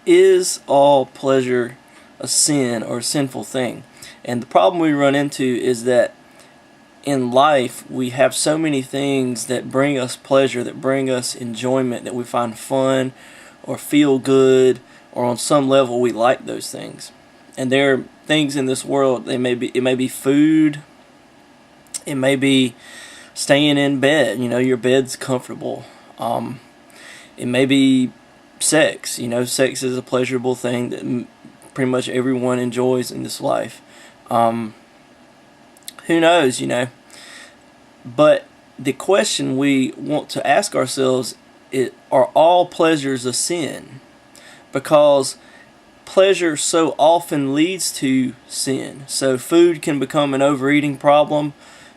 Is all pleasure a sin or a sinful thing? And the problem we run into is that in life we have so many things that bring us pleasure, that bring us enjoyment, that we find fun or feel good, or on some level we like those things. And there are things in this world, it may be food, it may be staying in bed, your bed's comfortable. It may be sex, sex is a pleasurable thing that pretty much everyone enjoys in this life. Who knows, But the question we want to ask ourselves is, are all pleasures a sin? Because pleasure so often leads to sin. So food can become an overeating problem.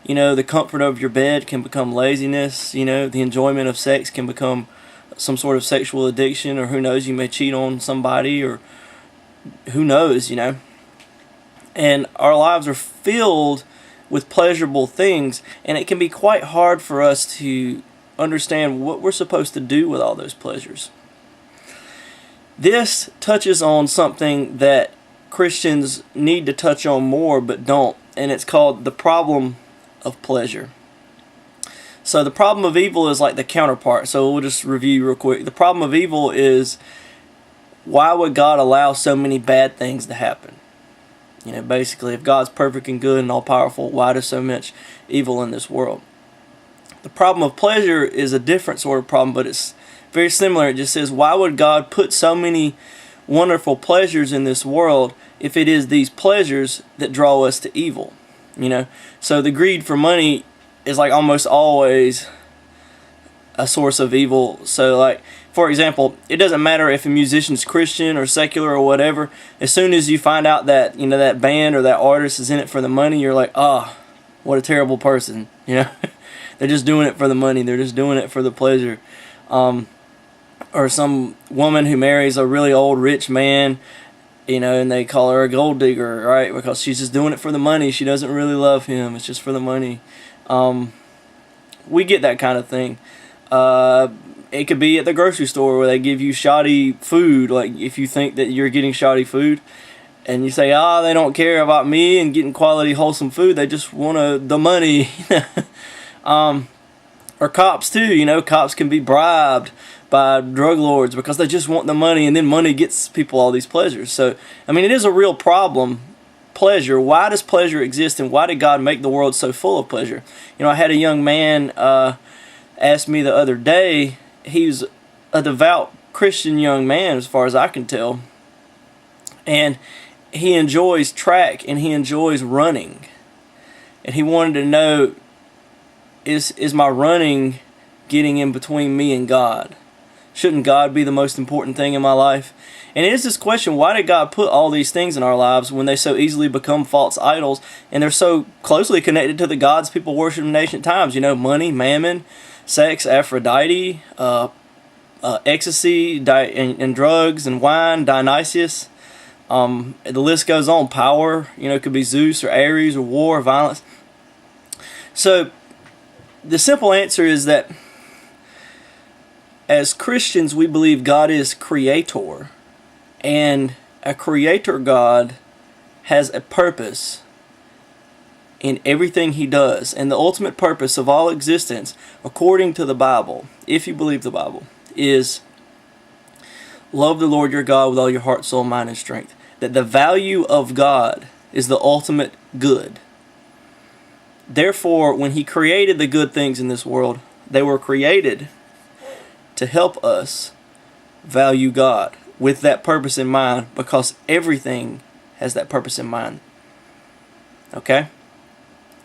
The comfort of your bed can become laziness. The enjoyment of sex can become some sort of sexual addiction, or who knows, you may cheat on somebody, or who knows, And our lives are filled with pleasurable things, and it can be quite hard for us to understand what we're supposed to do with all those pleasures. This touches on something that Christians need to touch on more but don't, and it's called the problem of pleasure. So the problem of evil is like the counterpart. So we'll just review real quick. The problem of evil is, why would God allow so many bad things to happen? Basically, if God's perfect and good and all-powerful, why does so much evil in this world? The problem of pleasure is a different sort of problem, but it's very similar. It just says, why would God put so many wonderful pleasures in this world if it is these pleasures that draw us to evil? So the greed for money is like almost always a source of evil. So like, for example, it doesn't matter if a musician's Christian or secular or whatever. As soon as you find out that, that band or that artist is in it for the money, you're like, what a terrible person. They're just doing it for the money. They're just doing it for the pleasure. Or some woman who marries a really old rich man, and they call her a gold digger, right? Because she's just doing it for the money. She doesn't really love him. It's just for the money. We get that kind of thing. It could be at the grocery store where they give you shoddy food. Like, if you think that you're getting shoddy food, and you say, they don't care about me and getting quality, wholesome food. They just want the money. Or cops too. Cops can be bribed by drug lords because they just want the money, and then money gets people all these pleasures. So, it is a real problem. Pleasure. Why does pleasure exist, and why did God make the world so full of pleasure? I had a young man ask me the other day. He's a devout Christian young man, as far as I can tell, and he enjoys track and he enjoys running, and he wanted to know, is my running getting in between me and God? Shouldn't God be the most important thing in my life? And it is this question, why did God put all these things in our lives when they so easily become false idols, and they're so closely connected to the gods people worship in ancient times? Money, mammon, sex, Aphrodite, ecstasy, and drugs, and wine, Dionysius. The list goes on. Power, it could be Zeus or Ares, or war, or violence. So the simple answer is that as Christians, we believe God is creator, and a creator God has a purpose in everything he does. And the ultimate purpose of all existence, according to the Bible, if you believe the Bible, is love the Lord your God with all your heart, soul, mind, and strength. That the value of God is the ultimate good. Therefore, when he created the good things in this world, they were created to help us value God with that purpose in mind, because everything has that purpose in mind. Okay?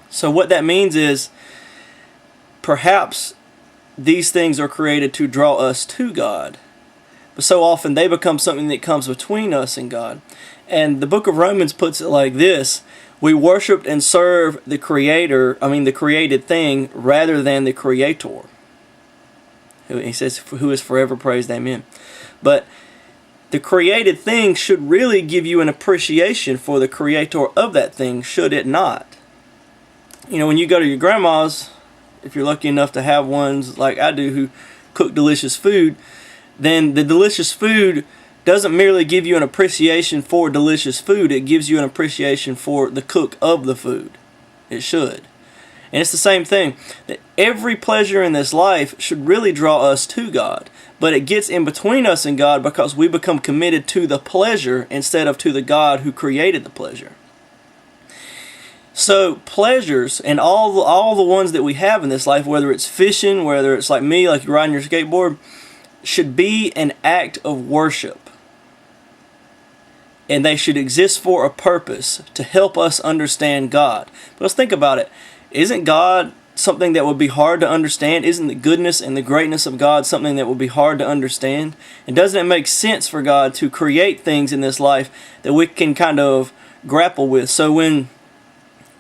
So what that means is, perhaps these things are created to draw us to God, but so often they become something that comes between us and God. And the book of Romans puts it like this: we worship and serve the the created thing, rather than the creator. He says, who is forever praised, amen. But the created thing should really give you an appreciation for the creator of that thing, should it not? When you go to your grandma's, if you're lucky enough to have ones like I do who cook delicious food, then the delicious food doesn't merely give you an appreciation for delicious food, it gives you an appreciation for the cook of the food. It should. And it's the same thing, that every pleasure in this life should really draw us to God, but it gets in between us and God because we become committed to the pleasure instead of to the God who created the pleasure. So pleasures, and all the ones that we have in this life, whether it's fishing, whether it's like me, like you're riding your skateboard, should be an act of worship. And they should exist for a purpose, to help us understand God. But let's think about it. Isn't God something that would be hard to understand? Isn't the goodness and the greatness of God something that would be hard to understand? And doesn't it make sense for God to create things in this life that we can kind of grapple with? So when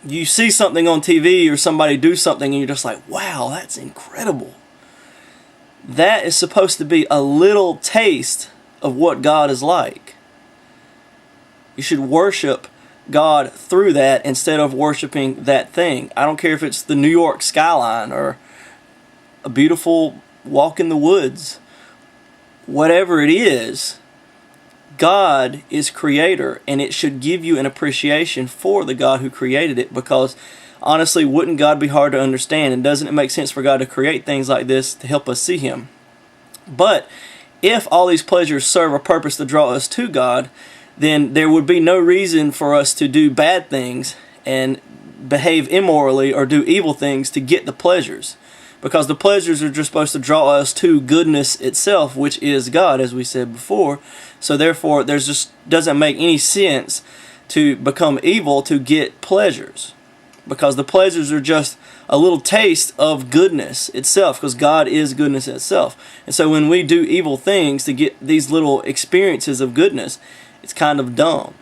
you see something on TV or somebody do something and you're just like, wow, that's incredible. That is supposed to be a little taste of what God is like. You should worship God through that instead of worshiping that thing. I don't care if it's the New York skyline or a beautiful walk in the woods. Whatever it is, God is creator, and it should give you an appreciation for the God who created it, because honestly, wouldn't God be hard to understand? And doesn't it make sense for God to create things like this to help us see Him? But if all these pleasures serve a purpose to draw us to God, then there would be no reason for us to do bad things and behave immorally or do evil things to get the pleasures. Because the pleasures are just supposed to draw us to goodness itself, which is God, as we said before. So therefore, there's just doesn't make any sense to become evil to get pleasures. Because the pleasures are just a little taste of goodness itself, because God is goodness itself. And so when we do evil things to get these little experiences of goodness, it's kind of dumb.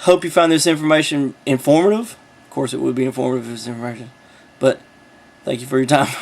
Hope you found this information informative. Of course, it would be informative if it's information. But thank you for your time.